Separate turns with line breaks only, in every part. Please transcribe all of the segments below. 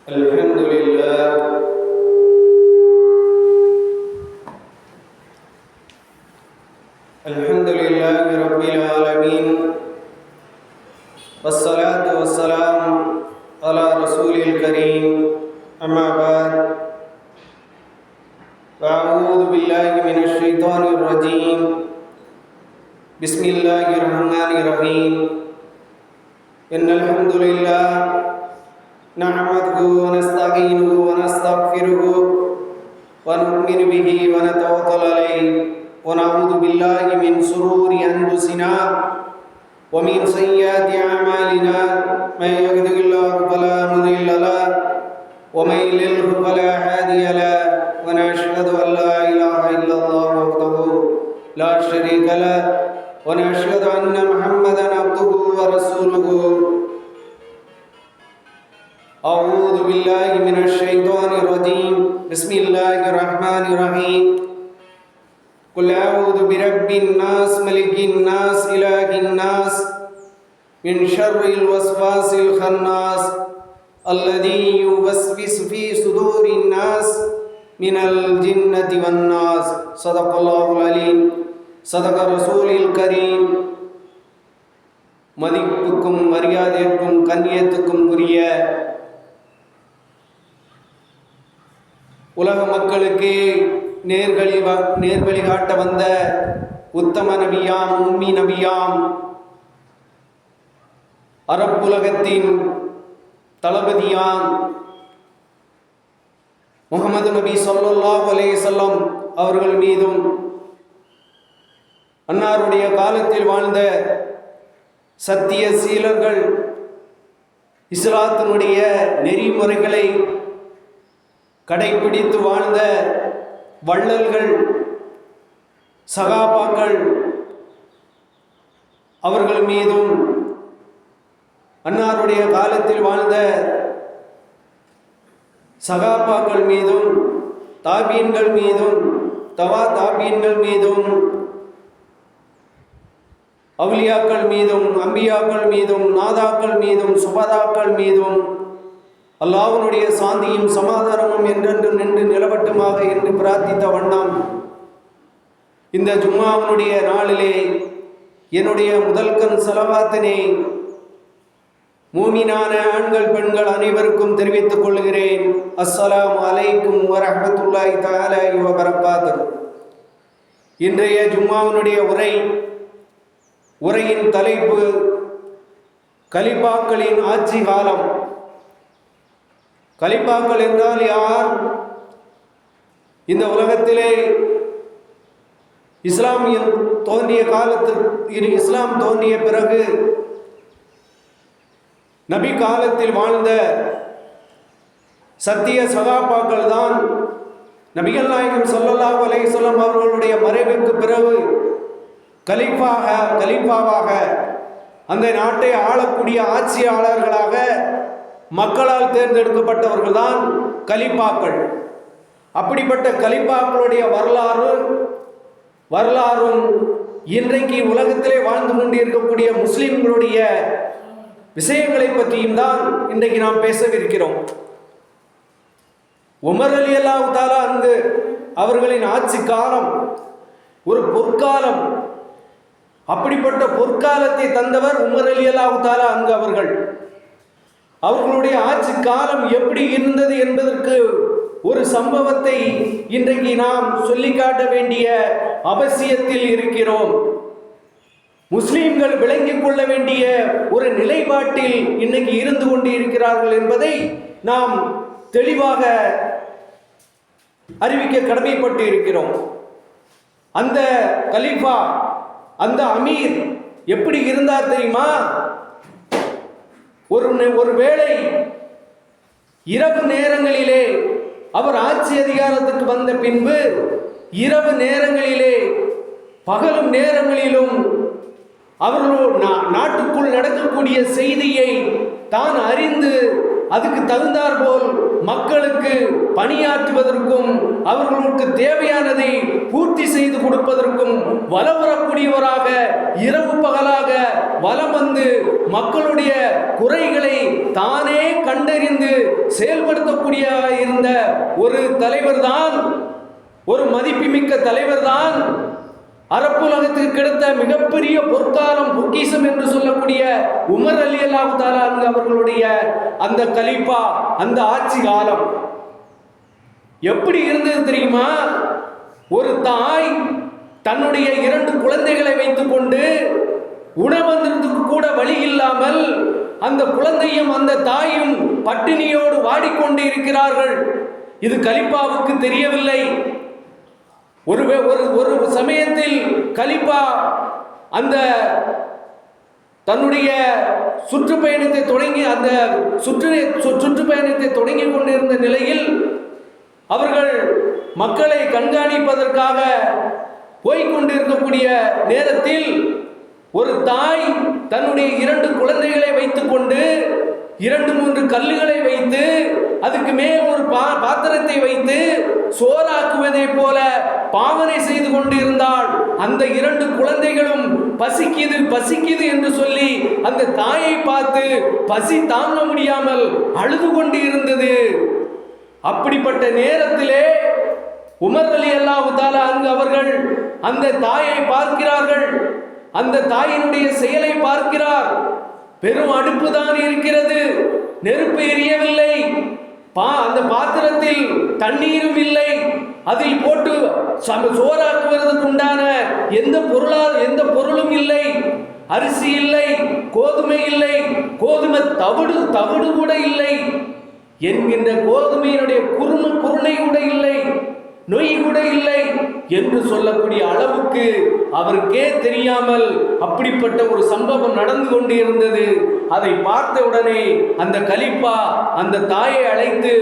الحمد لله رب العالمين والصلاة والسلام على رسول الكريم أما بعد فأعوذ بالله من الشيطان الرجيم بسم الله الرحمن الرحيم إن الحمد لله نحمده ونستعينه ونستغفره ونؤمن به ونتوكل عليه ونعوذ بالله من شرور أنفسنا ومن سيئات أعمالنا من يهده الله فلا مضل له ومن يضلل فلا هادي له ونشهد أن لا إله إلا الله وحده لا شريك له ونشهد أن محمدا عبده ورسوله. أعوذ بالله من الشيطان الرجيم بسم الله الرحمن الرحيم قل أعوذ برب الناس ملك الناس إله الناس من شر الوسواس الخناس الذي يوسوس في صدور الناس من الجنة والناس. صدق الله العليم صدق رسول الكريم. மதிப்புக்கும் மரியாதைக்கும் கண்ணியத்துக்கும் உரிய உலக மக்களுக்கு நேர்வழி காட்ட வந்த உத்தம நபியாம் உம்மி நபியாம் அரபுலகத்தின் தளபதியாம் முஹம்மது நபி ஸல்லல்லாஹு அலைஹி வஸல்லம் அவர்கள் மீதும் அன்னாருடைய காலத்தில் வாழ்ந்த சத்திய சீலர்கள் இஸ்லாத்தினுடைய நெறிமுறைகளை கடைபிடித்து வாழ்ந்த வள்ளல்கள் சகாபாக்கள் அவர்கள் மீதும் அன்னாருடைய காலத்தில் வாழ்ந்த சகாபாக்கள் மீதும் தாபீன்கள் மீதும் தாபீன்கள் மீதும் அவுலியாக்கள் மீதும் அம்பியாக்கள் மீதும் நாதாக்கள் மீதும் சுபதாக்கள் மீதும் அல்லாஹ்வுடைய சாந்தியும் சமாதானமும் என்றென்றும் நின்று நிலவட்டுமாக என்று பிரார்த்தித்த வண்ணம் இந்த ஜும்மாவுடைய நாளிலே என்னுடைய முதல்கண் ஸலவாத்தினை மூமினான ஆண்கள் பெண்கள் அனைவருக்கும் தெரிவித்துக் கொள்கிறேன். அஸ்ஸலாமு அலைக்கும் வரஹ்மத்துல்லாஹி தஆலா வ பரகாத்துஹு. இன்றைய ஜும்மாவுடைய உரையின் தலைப்பு கலிபாக்களின் ஆட்சி காலம். கலிபாக்கள் என்றால் யார்? இந்த உலகத்திலே இஸ்லாம் தோன்றிய காலத்தில் இஸ்லாம் தோன்றிய பிறகு நபி காலத்தில் வாழ்ந்த சத்திய சகாபாக்கள் தான் நபிகள் நாயகம் ஸல்லல்லாஹு அலைஹி வஸல்லம் அவர்களுடைய மறைவுக்கு பிறகு கலீஃபாவாக அந்த நாட்டை ஆளக்கூடிய ஆட்சியாளர்களாக மக்களால் தேர்ந்தெடுக்கப்பட்டவர்கள் தான் கலீஃபாக்கள். அப்படிப்பட்ட கலீஃபாக்களுடைய வரலாறும் இன்றைக்கு உலகத்திலே வாழ்ந்து கொண்டிருக்கக்கூடிய முஸ்லிம்களுடைய விஷயங்களை பற்றியும் தான் இன்றைக்கு நாம் பேசவிருக்கிறோம். உமர் ரலியல்லாஹு தஆலா அன்ஹு அவர்களின் ஆட்சி காலம் ஒரு பொற்காலம். அப்படிப்பட்ட பொற்காலத்தை தந்தவர் உமர் ரலியல்லாஹு தஆலா அன்ஹு அவர்களுடைய ஆட்சி காலம் எப்படி இருந்தது என்பதற்கு ஒரு சம்பவத்தை இன்றைக்கு நாம் சொல்லி காட்ட வேண்டிய அவசியத்தில் இருக்கிறோம். முஸ்லிம்கள் விளங்கிக் கொள்ள வேண்டிய ஒரு நிலைப்பாட்டில் இன்னைக்கு இருந்து கொண்டு இருக்கிறார்கள் என்பதை நாம் தெளிவாக அறிவிக்க கடமைப்பட்டு இருக்கிறோம். அந்த கலீஃபா, அந்த அமீர் எப்படி இருந்தார் தெரியுமா? ஒருவேளை இரவு நேரங்களிலே அவர் ஆட்சி அதிகாரத்துக்கு வந்த பின்பு இரவு நேரங்களிலே பகலும் நேரங்களிலும் அவர்கள் நாட்டுக்குள் நடக்கக்கூடிய செய்தியை தான் அறிந்து அதுக்கு தகுந்தார் போல் மக்களுக்கு பணியாற்றுவதற்கும் அவர்களுக்கு தேவையானதை பூர்த்தி செய்து கொடுப்பதற்கும் வலவரக்கூடியவராக இரவு பகலாக வலம் வந்து மக்களுடைய குறைகளை தானே கண்டறிந்து செயல்படுத்தக்கூடிய இருந்த ஒரு தலைவர் தான், ஒரு மதிப்புமிக்க தலைவர் தான், அரபுலகத்துக்கு கிடைத்த மிகப்பெரிய பொற்காலம் பொக்கிஷம் என்று சொல்லக்கூடிய உமர் ரலியல்லாஹு தஆலா அன்ஹு அவர்களுடைய அந்த கலீஃபா, அந்த ஆட்சி காலம் எப்படி இருந்தது தெரியுமா? ஒரு தாய் தன்னுடைய 2 குழந்தைகளை வைத்துக் கொண்டு உணவந்ததுக்கு கூட வழி இல்லாமல் அந்த குழந்தையும் அந்த தாயும் பட்டினியோடு வாடிக்கொண்டு இருக்கிறார்கள். இது கலீஃபாவுக்கு தெரியவில்லை. ஒரு சமயத்தில் கலீஃபா அந்த தன்னுடைய சுற்றுப்பயணத்தை தொடங்கி கொண்டிருந்த நிலையில் அவர்கள் மக்களை கண்காணிப்பதற்காக போய்கொண்டிருக்கக்கூடிய நேரத்தில் ஒரு தாய் தன்னுடைய 2 குழந்தைகளை வைத்துக் கொண்டு 2-3 கல்லுகளை வைத்து அதுக்கு மேல் ஒரு பாத்திரத்தை வைத்து சோறாக்குவதை போல பாவனை செய்து கொண்டிருந்தாள். அந்த 2 குழந்தைகளும் பசிக்குது என்று சொல்லி அந்த தாயை பார்த்து பசி தாங்க முடியாமல் அழுது கொண்டு இருந்தது. அப்படிப்பட்ட நேரத்திலே உமர் ரலியல்லாஹு தஆலா அன்ஹு அவர்கள் அந்த தாயை பார்க்கிறார்கள். அந்த தாயினுடைய செயலை பார்க்கிறார். பெரும் அடுப்பு தான் இருக்கிறது, நெருப்பு எரியவில்லை, அந்த பாத்திரத்தில் தண்ணீரும் இல்லை, அதில் போட்டு சோறாக்குவதற்கு உண்டான எந்த பொருளும் இல்லை, அரிசி இல்லை, கோதுமை இல்லை, கோதுமை தவிடு கூட இல்லை என்கின்ற கோதுமையினுடைய குருணை கூட இல்லை, நொய் கூட இல்லை என்று சொல்லக்கூடிய அளவுக்கு அவருக்கே தெரியாமல் அப்படிப்பட்ட ஒரு சம்பவம் நடந்து கொண்டு இருந்தது. அதை பார்த்த உடனே அந்த கலீஃபா அந்த தாயை அழைத்து,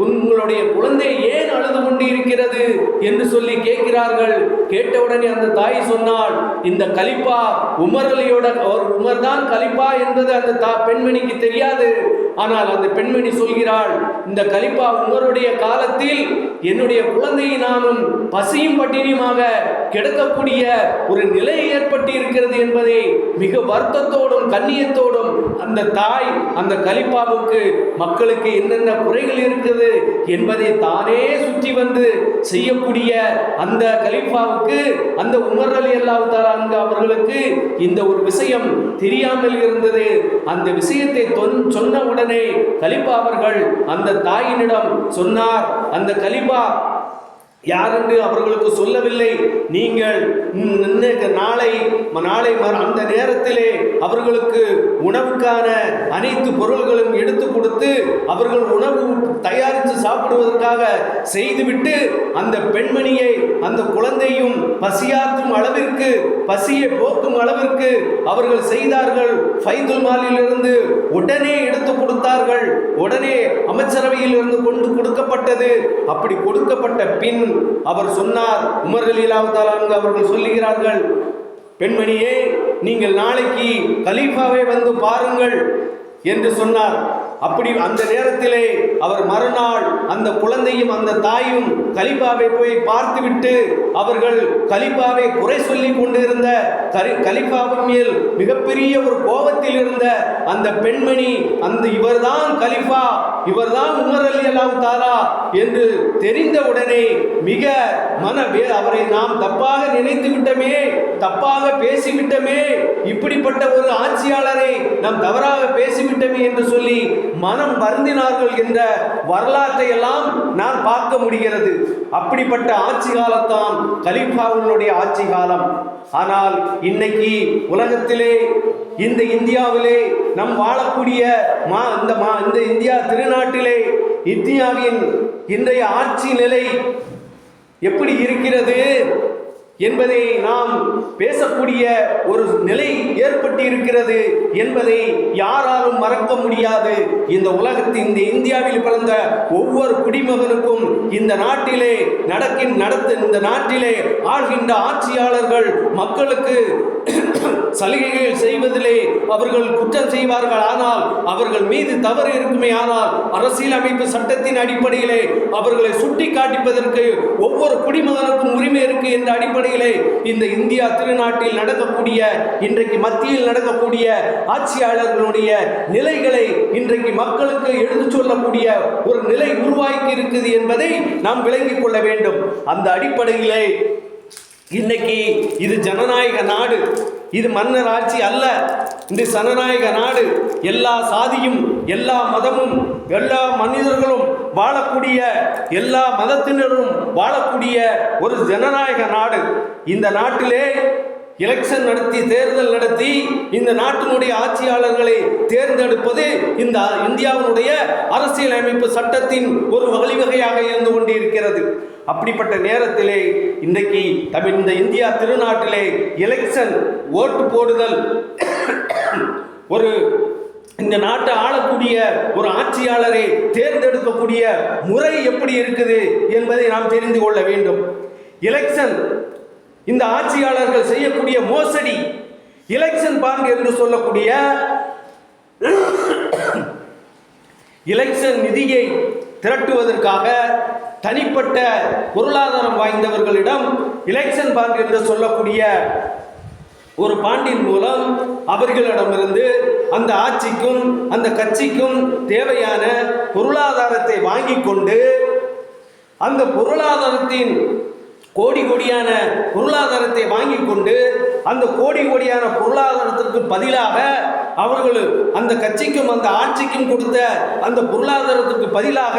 உங்களுடைய குழந்தை ஏன் அழுது கொண்டு இருக்கிறது என்று சொல்லி கேட்கிறார்கள். கேட்டவுடனே அந்த தாய் சொன்னாள், இந்த கலீஃபா உமர் தான் கலீஃபா என்பது அந்த பெண்மணிக்கு தெரியாது. ஆனால் அந்த பெண்மணி சொல்கிறாள், இந்த கலீஃபா உமருடைய காலத்தில் என்னுடைய குழந்தையை நானும் பசியும் பட்டினியுமாக கிடக்கக்கூடிய ஒரு நிலை ஏற்பட்டு இருக்கிறது என்பதை மிக வருத்தத்தோடும் கண்ணியத்தோடும் அந்த தாய் அந்த கலீஃபாவுக்கு மக்களுக்கு என்னென்ன குறைகள் இருக்குது என்பதை தானே சுற்றி வந்து செய்யக்கூடிய அந்த கலீஃபாவுக்கு, அந்த உமர் ரலியல்லாஹு தஆலா அன்ஹு அவர்களுக்கு இந்த ஒரு விஷயம் தெரியாமல் இருந்தது. அந்த விஷயத்தை சொன்ன உடனே கலீஃபா அவர்கள் அந்த தாயினிடம் சொன்னார். அந்த கலீஃபா யாரென்று அவர்களுக்கு சொல்லவில்லை. நீங்கள் நாளை அந்த நேரத்திலே அவர்களுக்கு உணவுக்கான அனைத்து பொருள்களும் எடுத்து கொடுத்து அவர்கள் உணவு தயாரித்து சாப்பிடுவதற்காக செய்துவிட்டு அந்த பெண்மணியை அந்த குழந்தையும் பசியாற்றும் அளவிற்கு, பசியை போக்கும் அளவிற்கு அவர்கள் செய்தார்கள். ஃபைதுல் மாலிலிருந்து உடனே எடுத்து கொடுத்தார்கள். உடனே அமைச்சரவையில் இருந்து கொண்டு கொடுக்கப்பட்டது. அப்படி கொடுக்கப்பட்ட பின் அவர் சொன்னார், உமர் ரலியல்லாஹு தஆலா அன்ஹு அவர்கள் சொல்லுகிறார்கள், பெண்மணியே, நீங்கள் நாளைக்கு கலீஃபாவை வந்து பாருங்கள் என்று சொன்னார். அப்படி அந்த நேரத்திலே அவர் மறுநாள் அந்த குழந்தையும் அந்த தாயும் கலீஃபாவை போய் பார்த்துவிட்டு அவர்கள் கலீஃபாவை குறை சொல்லி கொண்டிருந்த கலீஃபாவின் மேல் மிகப்பெரிய ஒரு கோபத்தில் இருந்த அந்த பெண்மணி, இவர்தான் கலீஃபா, இவர்தான் உமர் ரலியல்லாஹு தஆலா என்று தெரிந்தவுடனே மிக அவரை நாம் தப்பாக நினைத்து விட்டோமே, தப்பாக பேசிவிட்டோமே, இப்படிப்பட்ட ஒரு ஆட்சியாளரை நாம் தவறாக பேசிவிட்டோமே என்று சொல்லி மனம் வருந்தினார்கள் என்ற வரலாற்றை எல்லாம் நான் பார்க்க முடிகிறது. அப்படிப்பட்ட ஆட்சி காலத்தான் கலீஃபாவுடைய ஆட்சி காலம். ஆனால் இன்னைக்கு உலகத்திலே, இந்த இந்தியாவிலே நம் வாழக்கூடிய இந்த இந்தியா திருநாட்டிலே இந்தியாவின் இன்றைய ஆட்சி நிலை எப்படி இருக்கிறது என்பதை நாம் பேசக்கூடிய ஒரு நிலை ஏற்பட்டு இருக்கிறது என்பதை யாராலும் மறக்க முடியாது. இந்த உலகத்தின், இந்த இந்தியாவில் பிறந்த ஒவ்வொரு குடிமகனுக்கும் இந்த நாட்டிலே இந்த நாட்டிலே ஆள்கின்ற ஆட்சியாளர்கள் மக்களுக்கு சலுகைகள் செய்வதிலே அவர்கள் குற்றம் செய்வார்கள். ஆனால் அவர்கள் மீது தவறு இருக்குமே ஆனால் அரசியலமைப்பு சட்டத்தின் அடிப்படையிலே அவர்களை சுட்டி காட்டிப்பதற்கு ஒவ்வொரு குடிமகனுக்கும் உரிமை இருக்கு என்ற அடிப்படையில் அடிப்படையிலே இந்த இந்தியா திருநாட்டில் நடக்கக்கூடிய இன்றைக்கு மத்தியில் நடக்கக்கூடிய ஆட்சியாளர்களுடைய நிலைகளை இன்றைக்கு மக்களுக்கு எடுத்துச் சொல்லக்கூடிய ஒரு நிலை உருவாக்கி இருக்குது என்பதை நாம் விளங்கிக் கொள்ள வேண்டும். அந்த அடிப்படையிலே இன்னைக்கு இது ஜனநாயக நாடு, இது மன்னர் ஆட்சி அல்ல. இந்த ஜனநாயக நாடு எல்லா சாதியும் எல்லா மதமும் எல்லா மனிதர்களும் வாழக்கூடிய எல்லா மதத்தினரும் வாழக்கூடிய ஒரு ஜனநாயக நாடு. இந்த நாட்டிலே எலெக்ஷன் நடத்தி தேர்தல் நடத்தி இந்த நாட்டினுடைய ஆட்சியாளர்களை தேர்ந்தெடுப்பது இந்த இந்தியாவினுடைய அரசியலமைப்பு சட்டத்தின் ஒரு வழிவகையாக இருந்து கொண்டிருக்கிறது. அப்படிப்பட்ட நேரத்திலே இன்றைக்கு இந்த இந்தியா திருநாட்டிலே எலெக்ஷன் ஓட்டு போடுதல் ஒரு இந்த நாட்டை ஆளக்கூடிய ஒரு ஆட்சியாளரை தேர்ந்தெடுக்கக்கூடிய முறை எப்படி இருக்குது என்பதை நாம் தெரிந்து கொள்ள வேண்டும். எலெக்ஷன் இந்த ஆட்சியாளர்கள் செய்யக்கூடிய மோசடி, எலெக்ஷன் பாண்ட் என்று சொல்லக்கூடிய எலெக்ஷன் நிதியை திரட்டுவதற்காக தனிப்பட்ட பொருளாதாரம் வாய்ந்தவர்களிடம் எலெக்ஷன் பாண்ட் என்று சொல்லக்கூடிய ஒரு பாண்டின் மூலம் அவர்களிடமிருந்து அந்த ஆட்சிக்கும் அந்த கட்சிக்கும் தேவையான பொருளாதாரத்தை வாங்கி கொண்டு அந்த பொருளாதாரத்தின் கோடி கோடியான பொருளாதாரத்தை வாங்கி கொண்டு அந்த கோடி கோடியான பொருளாதாரத்திற்கு பதிலாக அவர்கள் அந்த கட்சிக்கும் அந்த ஆட்சிக்கும் கொடுத்த அந்த பொருளாதாரத்திற்கு பதிலாக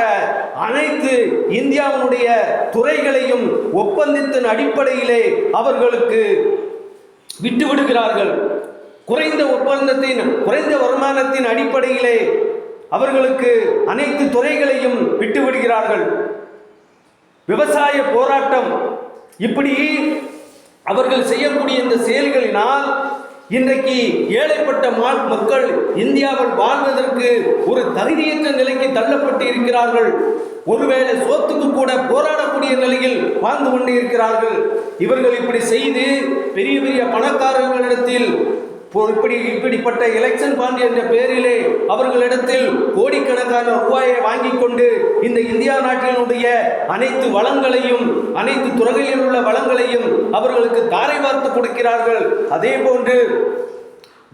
அனைத்து இந்தியாவினுடைய துறைகளையும் ஒப்பந்தத்தின் அடிப்படையிலே அவர்களுக்கு விட்டுவிடுகிறார்கள். குறைந்த ஒப்பந்தத்தின் குறைந்த வருமானத்தின் அடிப்படையிலே அவர்களுக்கு அனைத்து துறைகளையும் விட்டுவிடுகிறார்கள். விவசாய போராட்டம், இப்படி அவர்கள் செய்யக்கூடிய இந்த செயல்களினால் இன்றைக்கு ஏழைப்பட்ட மக்கள் இந்தியாவில் வாழ்வதற்கு ஒரு தகுதியற்ற நிலைக்கு தள்ளப்பட்டு இருக்கிறார்கள். ஒருவேளை சோத்துக்கு கூட போராடக்கூடிய நிலையில் வாழ்ந்து கொண்டு இருக்கிறார்கள். இவர்கள் இப்படி செய்து பெரிய பெரிய பணக்காரர்களிடத்தில் இப்படிப்பட்ட எலெக்ஷன் பாண்ட் என்ற பெயரிலே அவர்களிடத்தில் கோடிக்கணக்கான ரூபாயை வாங்கி கொண்டு இந்த இந்தியா நாட்டினுடைய அனைத்து வளங்களையும் அனைத்து துறைகளில் உள்ள வளங்களையும் அவர்களுக்கு தாரை வார்த்து கொடுக்கிறார்கள். அதே போன்று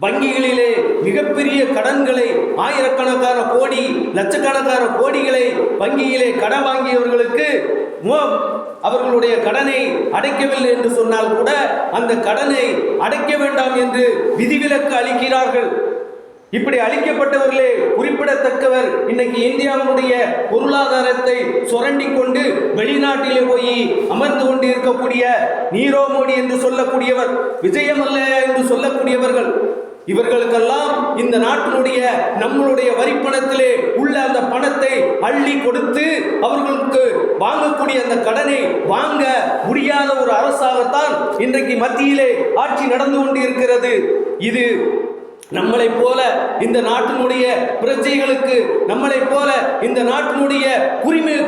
வங்கிகளிலே மிகப்பெரிய கடன்களை ஆயிரக்கணக்கான கோடி லட்சக்கணக்கான கோடிகளை வங்கியிலே கடன் வாங்கியவர்களுக்கு அவர்களுடைய கடனை அடைக்கவில்லை என்று சொன்னால் கூட அந்த கடனை அடைக்க வேண்டாம் என்று விதிவிலக்கு அளிக்கிறார்கள். இப்படி அளிக்கப்பட்டவர்களே குறிப்பிடத்தக்கவர். இன்னைக்கு இந்தியாவினுடைய பொருளாதாரத்தை சுரண்டி கொண்டு வெளிநாட்டிலே போய் அமர்ந்து கொண்டு இருக்கக்கூடிய நீரவ் மோடி என்று சொல்லக்கூடியவர், விஜயமல்லையா என்று சொல்லக்கூடியவர்கள், இவர்களுக்கெல்லாம் இந்த நாட்டினுடைய நம்மளுடைய வரிப்பணத்திலே உள்ள அந்த பணத்தை அள்ளி கொடுத்து அவர்களுக்கு வாங்கக்கூடிய அந்த கடனை வாங்க முடியாத ஒரு அரசாகத்தான் இன்றைக்கு மத்தியிலே ஆட்சி நடந்து கொண்டு இருக்கிறது. இது நம்மளை போல இந்த நாட்டினுடைய பிரஜைகளுக்கு, நம்மளை போல இந்த நாட்டினுடைய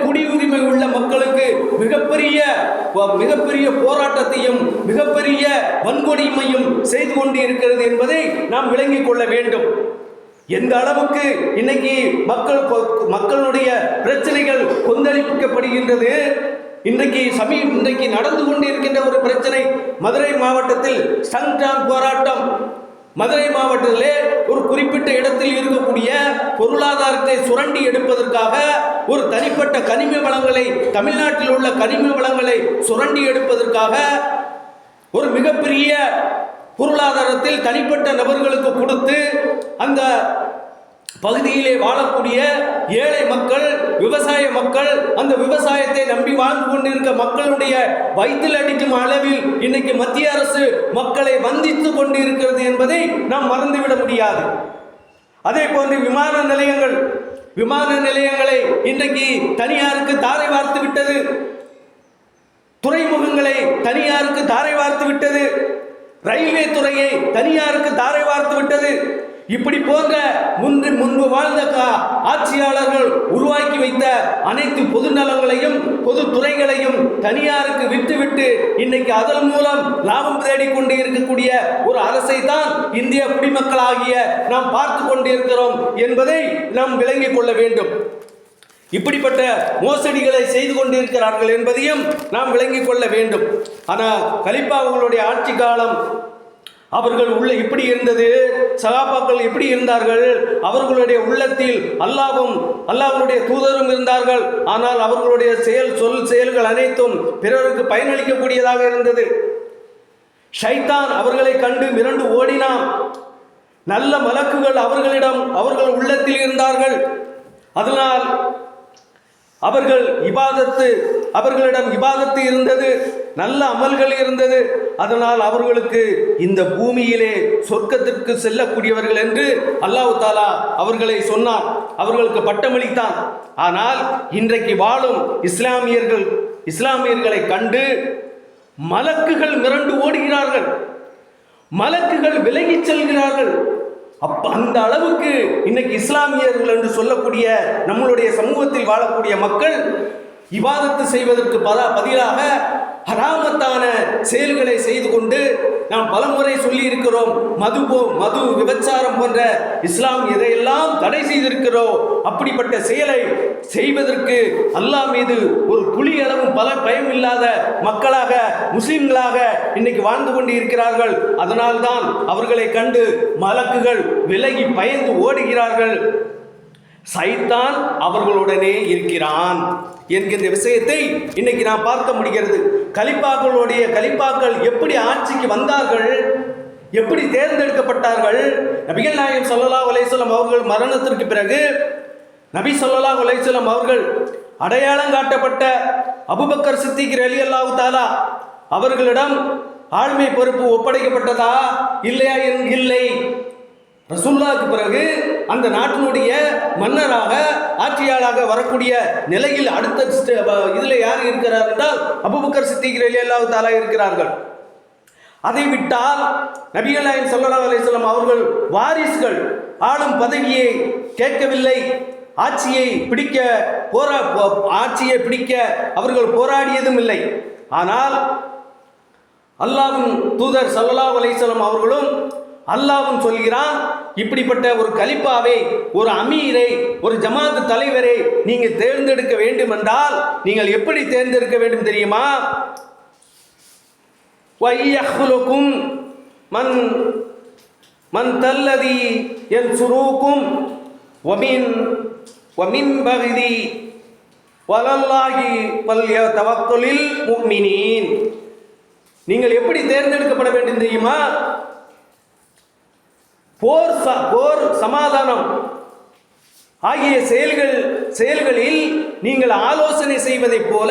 குடியுரிமை உள்ள மக்களுக்கு மிகப்பெரிய போராட்டத்தையும் மிகப்பெரிய வன்கொடுமையும் செய்து கொண்டு இருக்கிறது என்பதை நாம் விளங்கிக் கொள்ள வேண்டும். எந்த அளவுக்கு இன்னைக்கு மக்களுடைய பிரச்சனைகள் கொந்தளிக்கப்படுகின்றது. இன்றைக்கு நடந்து கொண்டு இருக்கின்ற ஒரு பிரச்சனை, மதுரை மாவட்டத்தில் சங்ராம் போராட்டம். மதுரை மாவட்டத்திலே ஒரு குறிப்பிட்ட இடத்தில் இருக்கக்கூடிய பொருளாதாரத்தை சுரண்டி எடுப்பதற்காக ஒரு தனிப்பட்ட கனிம வளங்களை, தமிழ்நாட்டில் உள்ள கனிம வளங்களை சுரண்டி எடுப்பதற்காக ஒரு மிகப்பெரிய பொருளாதாரத்தில் தனிப்பட்ட நபர்களுக்கு கொடுத்து அந்த பகுதியிலே வாழக்கூடிய ஏழை மக்கள், விவசாய மக்கள், அந்த விவசாயத்தை நம்பி வாழ்ந்து கொண்டிருக்க மக்களுடைய வயிற்றில் அடிக்கும் அளவில் இன்னைக்கு மத்திய அரசு மக்களை வந்தித்து கொண்டு இருக்கிறது என்பதை நாம் மறந்துவிட முடியாது. அதே போன்று விமான நிலையங்களை இன்றைக்கு தனியாருக்கு தாரை வார்த்து விட்டது. துறைமுகங்களை தனியாருக்கு தாரை வார்த்து விட்டது. ரயில்வே துறையை தனியாருக்கு தாரை வார்த்து விட்டது. இப்படி போன்ற முன்பு வாழ்ந்த ஆட்சியாளர்கள் உருவாக்கி வைத்த அனைத்து பொது நலங்களையும் பொது துறைகளையும் தனியாருக்கு விட்டுவிட்டு இன்னைக்கு அதன் மூலம் லாபம் தேடிக்கொண்டு இருக்கக்கூடிய ஒரு அரசை தான் இந்திய குடிமக்களாகிய நாம் பார்த்து கொண்டிருக்கிறோம் என்பதை நாம் விளங்கிக் கொள்ள வேண்டும். இப்படிப்பட்ட மோசடிகளை செய்து கொண்டிருக்கிறார்கள் என்பதையும் நாம் விளங்கிக் கொள்ள வேண்டும். ஆனால் கலீஃபா அவர்களுடைய ஆட்சி காலம் அவர்கள் உள்ள இப்படி இருந்தது, சகாபாக்கள் எப்படி இருந்தார்கள், அவர்களுடைய உள்ளத்தில் அல்லாஹ்வுடைய தூதரும் இருந்தார்கள். ஆனால் அவர்களுடைய செயல்கள் அனைத்தும் பிறருக்கு பயனளிக்கக்கூடியதாக இருந்தது. ஷைத்தான் அவர்களை கண்டு மிரண்டு ஓடினான். நல்ல மலக்குகள் அவர்கள் உள்ளத்தில் இருந்தார்கள். அதனால் அவர்களிடம் இபாதத்து இருந்தது, நல்ல அமல்கள் இருந்தது. அதனால் அவர்களுக்கு இந்த பூமியிலே சொர்க்கத்திற்கு செல்லக்கூடியவர்கள் என்று அல்லாஹ் தாலா அவர்களை சொன்னான், அவர்களுக்கு பட்டமளித்தான். ஆனால் இன்றைக்கு வாழும் இஸ்லாமியர்களை கண்டு மலக்குகள் மிரண்டு ஓடுகிறார்கள், மலக்குகள் விலகிச் செல்கிறார்கள். அந்த அளவுக்கு இன்னைக்கு இஸ்லாமியர்கள் என்று சொல்லக்கூடிய நம்மளுடைய சமூகத்தில் வாழக்கூடிய மக்கள் இபாதத்து செய்வதற்கு பதிலாக ஹராமத்தான செயல்களை செய்து கொண்டு, நாம் பலமுறை சொல்லி இருக்கிறோம், மது விபச்சாரம் போன்ற இஸ்லாம் எதையெல்லாம் தடை செய்திருக்கிறோம், அப்படிப்பட்ட செயலை செய்வதற்கு அல்லாஹ் மீது ஒரு துளி அளவும் பயம் இல்லாத மக்களாக முஸ்லிம்களாக இன்னைக்கு வாழ்ந்து கொண்டு இருக்கிறார்கள். அதனால்தான் அவர்களை கண்டு மலக்குகள் விலகி பயந்து ஓடுகிறார்கள். சைத்தான் அவர்களுடனே இருக்கிறான் என்கின்ற விஷயத்தை இன்னைக்கு நாம் பார்க்க முடிகிறது. கலீஃபாக்கள் எப்படி ஆட்சிக்கு வந்தார்கள், எப்படி தேர்ந்தெடுக்கப்பட்டார்கள்? நபிகள் நாயகம் ஸல்லல்லாஹு அலைஹி வஸல்லம் அவர்கள் மரணத்திற்கு பிறகு நபி ஸல்லல்லாஹு அலைஹி வஸல்லம் அவர்கள் அடையாளம் காட்டப்பட்ட அபூபக்கர் சித்திக் ரலியல்லாஹு தஆலா அவர்களிடம் ஆளுமை பொறுப்பு ஒப்படைக்கப்பட்டதா இல்லையா? இல்லை. ரசூலுல்லாஹ்வுக்கு பிறகு அந்த நாட்டினுடைய மன்னராக ஆட்சியாளராக வரக்கூடிய நிலையில் அடுத்த இதில் யார் இருக்கிறார் என்றால் அபூபக்கர் சித்திக் ரலியல்லாஹு தஆலா இருக்கிறார்கள். அதை விட்டால் நபிகள் நாயகம் ஸல்லல்லாஹு அலைஹி வஸல்லம் அவர்கள் வாரிசுகள் ஆளும் பதவியை கேட்கவில்லை. ஆட்சியை பிடிக்க அவர்கள் போராடியதும் இல்லை. ஆனால் அல்லாஹ்வின் தூதர் ஸல்லல்லாஹு அலைஹி வஸல்லம் அவர்களும் அல்லாஹ்வும் சொல்கிறான், இப்படிப்பட்ட ஒரு கலீஃபாவை, ஒரு அமீரை, ஒரு ஜமாத் தலைவரை நீங்கள் தேர்ந்தெடுக்க வேண்டும் என்றால் நீங்கள் எப்படி தேர்ந்தெடுக்க வேண்டும் தெரியுமா? வய்யஹ்லுக்கும் மன் தல்லதி யன்சுருக்கும் வமின் பகிதி வலல்லாஹி ஃபல்யதவக்கலில் முஃமினீன். நீங்கள் எப்படி தேர்ந்தெடுக்கப்பட வேண்டும் தெரியுமா? போர், சமாதானம் ஆகிய செயல்களில் நீங்கள் ஆலோசனை செய்வதை போல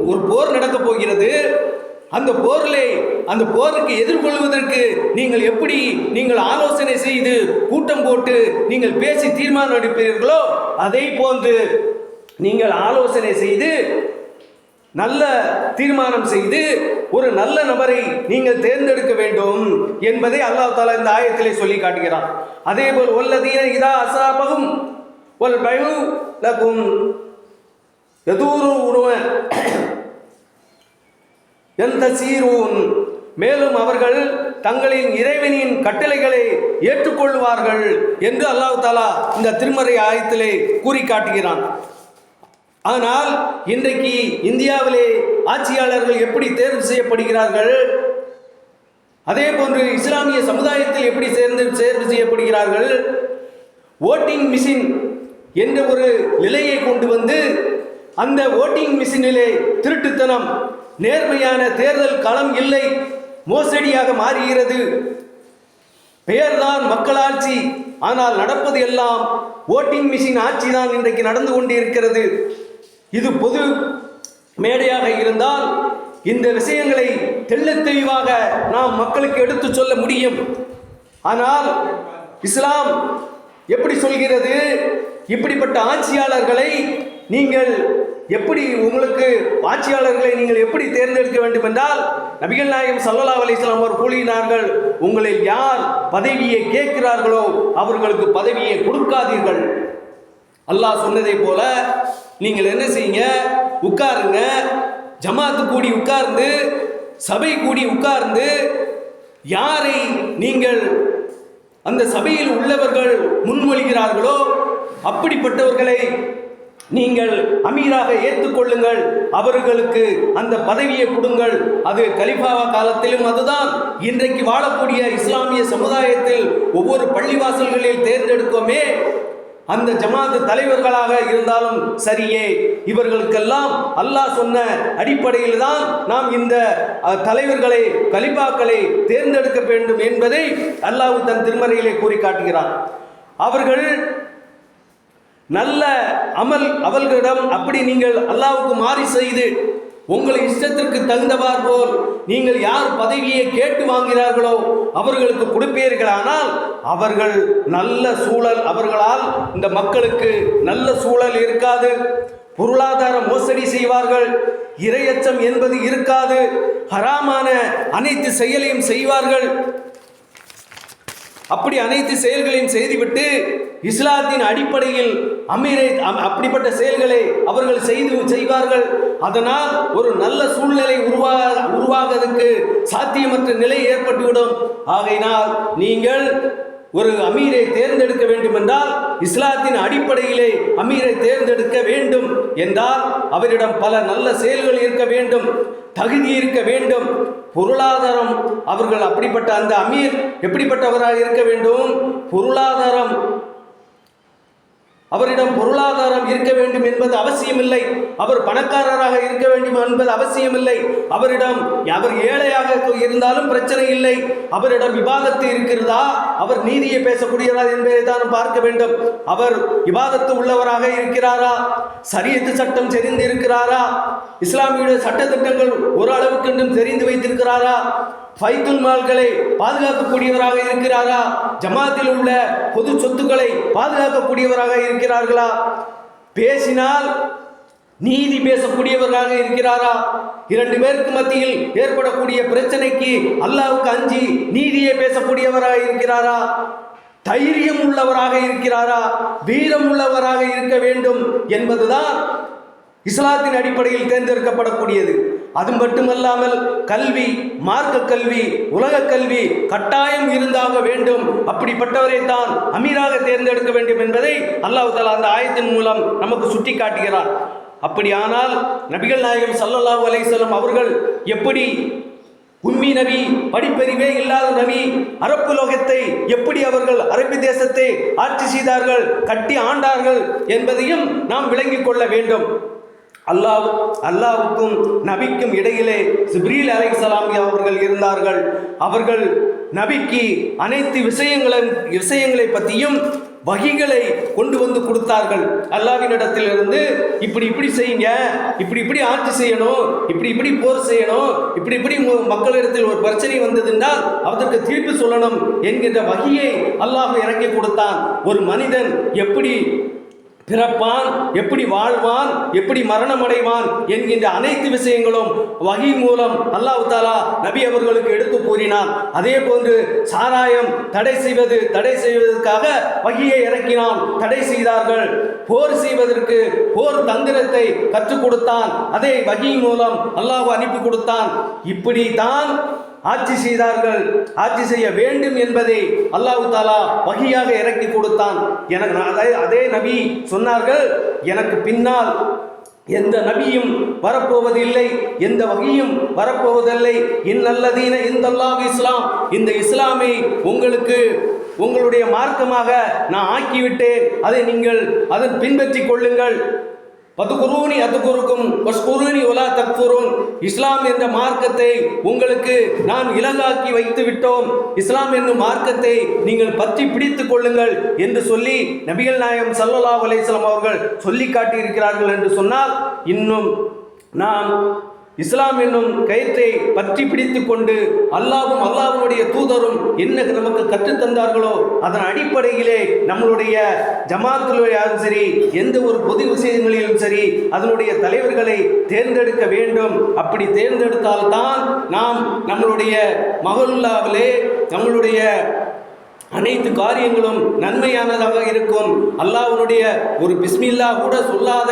ஒரு போர் நடக்கப் போகிறது. அந்த போருக்கு எதிர்கொள்வதற்கு நீங்கள் ஆலோசனை செய்து கூட்டம் போட்டு நீங்கள் பேசி தீர்மானம் எடுப்பீர்களோ அதே போன்று நீங்கள் ஆலோசனை செய்து நல்ல தீர்மானம் செய்து ஒரு நல்ல நபரை நீங்கள் தேர்ந்தெடுக்க வேண்டும் என்பதை அல்லாஹ் தஆலா இந்த ஆயத்திலே சொல்லி காட்டுகிறான். அதேபோல் வல்லதீன இதா அஸாபஹும் வல் பைஉ லகும் யதூருன யந்தஸீரூன், மேலும் அவர்கள் தங்களின் இறைவனின் கட்டளைகளை ஏற்றுக்கொள்வார்கள் என்று அல்லாஹ் தஆலா இந்த திருமறை ஆயத்திலே கூறி காட்டுகிறான். ஆனால் இன்றைக்கு இந்தியாவிலே ஆட்சியாளர்கள் எப்படி தேர்வு செய்யப்படுகிறார்கள், அதே போன்று இஸ்லாமிய சமுதாயத்தில் எப்படி தேர்வு செய்யப்படுகிறார்கள்? ஓட்டிங் மிஷின் என்ற ஒரு நிலையை கொண்டு வந்து அந்த ஓட்டிங் மிஷினிலே திருட்டுத்தனம், நேர்மையான தேர்தல் களம் இல்லை, மோசடியாக மாறுகிறது. பெயர்தான் மக்களாட்சி, ஆனால் நடப்பது எல்லாம் ஓட்டிங் மிஷின் ஆட்சி தான் இன்றைக்கு நடந்து கொண்டு இருக்கிறது. இது பொது மேடையாக இருந்தால் இந்த விஷயங்களை தெள்ளத் தெளிவாக நாம் மக்களுக்கு எடுத்து சொல்ல முடியும். ஆனால் இஸ்லாம் எப்படி சொல்கிறது? இப்படிப்பட்ட ஆட்சியாளர்களை நீங்கள் எப்படி தேர்ந்தெடுக்க வேண்டும் என்றால் நபிகள் நாயகம் ஸல்லல்லாஹு அலைஹி வஸல்லம் அவர் கூறினார்கள், உங்களில் யார் பதவியை கேட்கிறார்களோ அவர்களுக்கு பதவியை கொடுக்காதீர்கள். அல்லாஹ் சொன்னதை போல நீங்கள் என்ன செய்யுங்க, உட்காருங்க, ஜமாத்து கூடி உட்கார்ந்து, சபை கூடி உட்கார்ந்து, யாரை நீங்கள் அந்த சபையில் உள்ளவர்கள் முன்மொழிகிறார்களோ அப்படிப்பட்டவர்களை நீங்கள் அமீராக ஏற்றுக்கொள்ளுங்கள், அவர்களுக்கு அந்த பதவியை கொடுங்கள். அது கலிஃபா காலத்திலும் அதுதான். இன்றைக்கு வாழக்கூடிய இஸ்லாமிய சமுதாயத்தில் ஒவ்வொரு பள்ளிவாசல்களில் தேர்ந்தெடுக்கோமே, அந்த ஜமாத் தலைவர்களாக இருந்தாலும் சரியே, இவர்களுக்கெல்லாம் அல்லாஹ் சொன்ன அடிப்படையில் தான் நாம் இந்த தலைவர்களை, கலிஃபாக்களை தேர்ந்தெடுக்க வேண்டும் என்பதை அல்லாஹ் தன் திருமறையிலே கூறி காட்டுகிறார். அவர்கள் நல்ல அமல் அவர்களிடம் அப்படி நீங்கள் அல்லாஹ்வுக்கு மாறி செய்து உங்கள் இஷ்டத்திற்கு தகுந்தவார் போல் நீங்கள் யார் பதவியை கேட்டு வாங்கிறார்களோ அவர்களுக்கு கொடுப்பீர்களானால் அவர்கள் நல்ல சூழல், அவர்களால் இந்த மக்களுக்கு நல்ல சூழல் இருக்காது. பொருளாதார மோசடி செய்வார்கள், இரையச்சம் என்பது இருக்காது, ஹராமான அனைத்து செயலையும் செய்வார்கள். அப்படி அனைத்து செயல்களையும் செய்துவிட்டு இஸ்லாத்தின் அடிப்படையில் அமீரை அப்படிப்பட்ட செயல்களை அவர்கள் செய்வார்கள். அதனால் ஒரு நல்ல சூழ்நிலை உருவாவதற்கு சாத்தியமற்ற நிலை ஏற்பட்டுவிடும். ஆகையினால் நீங்கள் ஒரு அமீரை தேர்ந்தெடுக்க வேண்டும் என்றால் இஸ்லாத்தின் அடிப்படையிலே அமீரை தேர்ந்தெடுக்க வேண்டும் என்றால் அவரிடம் பல நல்ல செயல்கள் இருக்க வேண்டும், தகுதி இருக்க வேண்டும். பொருளாதாரம், அவர்கள் அப்படிப்பட்ட அந்த அமீர் எப்படிப்பட்டவராக இருக்க வேண்டும்? பொருளாதாரம், அவரிடம் பொருளாதாரம் இருக்க வேண்டும் என்பது அவசியமில்லை. அவர் பணக்காரராக இருக்க வேண்டும் என்பது அவசியமில்லை. அவர் ஏழையாக இருந்தாலும் பிரச்சனை இல்லை. அவரிடம் இபாதத்து இருக்கிறதா, அவர் நீதியை பேசக்கூடியதா என்பதை தான் பார்க்க வேண்டும். அவர் இபாதத்து உள்ளவராக இருக்கிறாரா, சரியத்து சட்டம் தெரிந்து இருக்கிறாரா, இஸ்லாமிய சட்டத்திட்டங்கள் ஒரு அளவுக்கு தெரிந்து வைத்திருக்கிறாரா, பைத்துல் மால்களை பாதுகாக்கக்கூடியவராக இருக்கிறாரா, ஜமாத்தில் உள்ள பொது சொத்துக்களை பாதுகாக்கக்கூடியவராக இருக்கிறார்களா, பேசினால் நீதி பேசக்கூடியவராக இருக்கிறாரா, இரண்டு பேருக்கு மத்தியில் ஏற்படக்கூடிய பிரச்சனைக்கு அல்லாஹ்வுக்கு அஞ்சி நீதியை பேசக்கூடியவராக இருக்கிறாரா, தைரியம் உள்ளவராக இருக்கிறாரா, வீரம் உள்ளவராக இருக்க வேண்டும் என்பதுதான் இஸ்லாத்தின் அடிப்படையில் தேர்ந்தெடுக்கப்படக்கூடியது. அது மட்டுமல்லாமல் கல்வி, மார்க்க கல்வி, உலக கல்வி கட்டாயம் இருந்தாக வேண்டும். அப்படிப்பட்டவரை தான் அமீராக தேர்ந்தெடுக்க வேண்டும் என்பதை அல்லாஹ் தஆலா அந்த ஆயத்தின் மூலம் நமக்கு சுட்டி காட்டுகிறார். அப்படியானால் நபிகள் நாயகம் ஸல்லல்லாஹு அலைஹி வஸல்லம் அவர்கள் எப்படி உம்மி நபி, படிப்பறிவே இல்லாத நபி, அரபு லோகத்தை எப்படி அவர்கள் அரபி தேசத்தை ஆட்சி செய்தார்கள், கட்டி ஆண்டார்கள் என்பதையும் நாம் விளங்கிக் கொள்ள வேண்டும். அல்லாஹ்வுக்கும் நபிக்கும் இடையிலே ஜிப்ரீல் அலைஹிஸ்ஸலாம் அவர்கள் இருந்தார்கள். அவர்கள் நபிக்கு அனைத்து விஷயங்களை பற்றியும் வகிகளை கொண்டு வந்து கொடுத்தார்கள். அல்லாஹ்வினிடத்திலிருந்து இப்படி செய்யுங்க, இப்படி ஆட்சி செய்யணும், இப்படி போர் செய்யணும், இப்படி மக்களிடத்தில் ஒரு பிரச்சனை வந்ததுன்றால் அதற்கு தீர்ப்பு சொல்லணும் என்கின்ற வகியை அல்லாஹ் இறக்கி கொடுத்தான். ஒரு மனிதன் எப்படி பிறப்பான், எப்படி வாழ்வான், எப்படி மரணம் அடைவான் என்கின்ற அனைத்து விஷயங்களும் வஹி மூலம் அல்லாஹ் தஆலா நபி அவர்களுக்கு எடுத்து கூறினான். அதே போன்று சாராயம் தடை செய்வதற்காக வஹியை இறக்கினான், தடை செய்தார்கள். போர் செய்வதற்கு போர் தந்திரத்தை கற்றுக் கொடுத்தான், அதை வஹி மூலம் அல்லாஹ் அனுப்பி கொடுத்தான். இப்படித்தான் ஆட்சி செய்தார்கள். ஆட்சி செய்ய வேண்டும் என்பதை அல்லாஹ் தஆலா வஹியாக இறக்கி கொடுத்தான். அதே நபி சொன்னார்கள், எனக்கு பின்னால் எந்த நபியும் வரப்போவதில்லை, எந்த வகையும் வரப்போவதில்லை. இன்னல்லதீன இந்தல்லாஹ் இஸ்லாம், இந்த இஸ்லாமை உங்களுடைய மார்க்கமாக நான் ஆக்கிவிட்டேன், அதை நீங்கள் அதன் பின்பற்றி கொள்ளுங்கள். பதுகுரூனி அதுகுருக்கும் வஸ்குரூனி வலா தக்ஃபுரூன், இஸ்லாம் என்ற மார்க்கத்தை உங்களுக்கு நான் இலகாக்கி வைத்து விட்டோம், இஸ்லாம் என்னும் மார்க்கத்தை நீங்கள் பற்றி பிடித்துக் கொள்ளுங்கள் என்று சொல்லி நபிகள் நாயகம் ஸல்லல்லாஹு அலைஹி வஸல்லம் அவர்கள் சொல்லி காட்டியிருக்கிறார்கள். என்று சொன்னால் இன்னும் நாம் இஸ்லாம் என்னும் கயிற்றை பற்றி பிடித்துக் கொண்டு அல்லாஹ்வும் அல்லாஹ்வுடைய தூதரும் என்ன நமக்கு கற்றுத்தந்தார்களோ அதன் அடிப்படையிலே நம்மளுடைய ஜமாத்திலும் சரி, எந்த ஒரு பொது விஷயங்களிலும் சரி, அதனுடைய தலைவர்களை தேர்ந்தெடுக்க வேண்டும். அப்படி தேர்ந்தெடுத்தால்தான் நாம் நம்மளுடைய மஹல்லாவிலே, நம்மளுடைய அனைத்து காரியங்களும் நன்மையானதாக இருக்கும். அல்லாஹ்வுடைய ஒரு பிஸ்மில்லா கூட சொல்லாத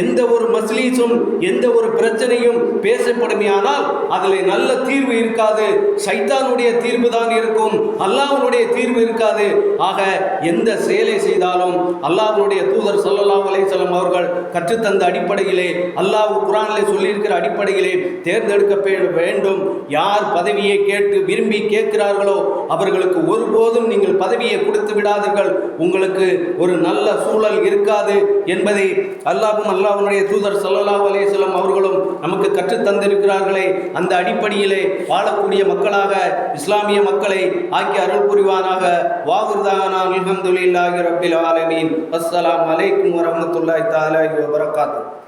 எந்த ஒரு மஸ்லீஸும் எந்த ஒரு பிரச்சனையும் பேசப்படுமையானால் அதில் நல்ல தீர்வு இருக்காது, சைத்தானுடைய தீர்வு தான் இருக்கும், அல்லாஹ்வுடைய தீர்வு இருக்காது. ஆக எந்த செயலை செய்தாலும் அல்லாஹ்வுடைய தூதர் ஸல்லல்லாஹு அலைஹி வஸல்லம் அவர்கள் கற்றுத்தந்த அடிப்படையிலே, அல்லாஹ் குர்ஆனிலே சொல்லியிருக்கிற அடிப்படையிலே தேர்ந்தெடுக்க வேண்டும். யார் பதவியை கேட்டு விரும்பி கேட்கிறார்களோ அவர்களுக்கு ஒருபோதும் நீங்கள் பதவியை கொடுத்து விடாதீர்கள், உங்களுக்கு ஒரு நல்ல சூழல் இருக்காது என்பதை அல்லாஹ்வுடைய தூதர் ஸல்லல்லாஹு அலைஹி வஸல்லம் அவர்களும் நமக்கு கற்றுத் தந்திருக்கிறார்களே. அந்த அடிப்படையிலே வாழக்கூடிய மக்களாக இஸ்லாமிய மக்களை ஆக்கி அருள் புரிவானாக. வாகுர்தானா அல்ஹம்துலில்லாஹி ரப்பில் ஆலமீன். அஸ்ஸலாமு அலைக்கும் வரஹ்மத்துல்லாஹி தஆலா வபரகாத்துஹு.